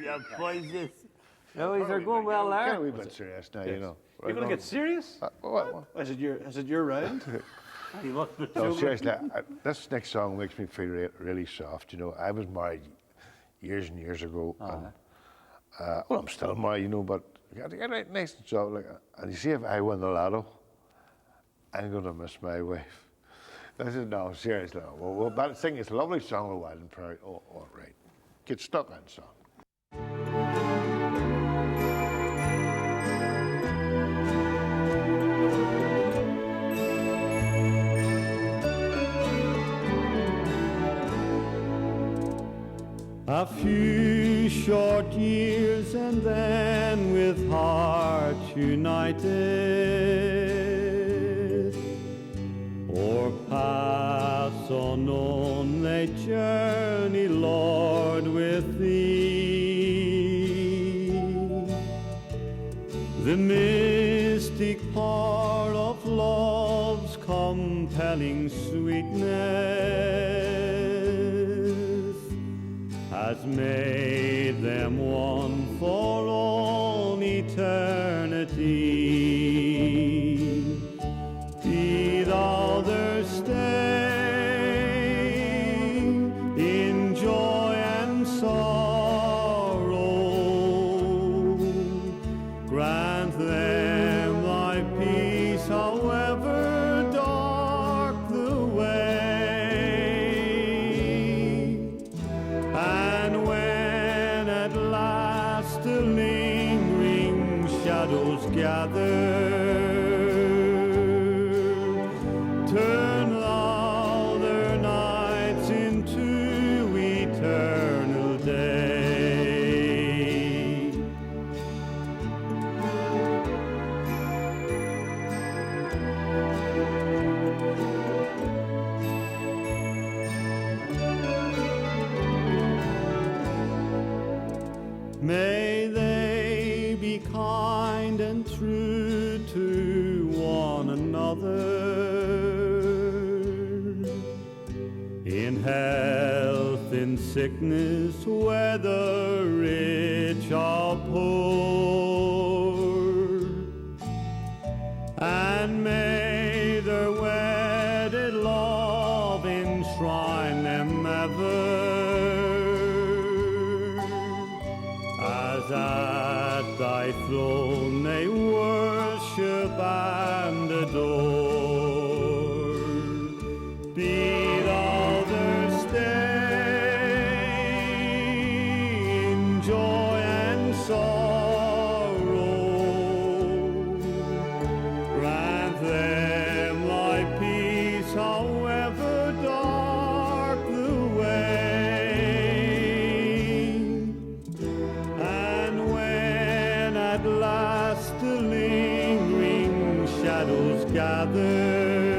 Yeah, poisonous. No, these are going well Get a there. wee bit serious now, you know. You're going to get serious? Is it your round? No, seriously, this next song makes me feel really soft. You know, I was married years and years ago, and well, I'm still married, you know, but I got to get right nice and soft. Like, and you see, if I win the lotto, I'm going to miss my wife. This is no, seriously. Well, that thing is a lovely song, of Wild and Prairie. Oh, all right. Get stuck on song. A few short years and then with hearts united, o'er paths unknown they journey, Lord, with thee. The mystic power of love's compelling sweetness has made them one for all eternity. Be thou their stay in joy and sorrow. Grant them thy peace, however dark the way. And when at last the lingering shadows gather, turn thou their nights into eternal day. May they be kind and true to one another, in health, in sickness, whether rich or poor. And may their wedded love enshrine them ever, as at thy throne they worship and adore. Be thou their stay in joy and sorrow. Grant them thy peace, however dark the way. And when at last the lingering shadows gather,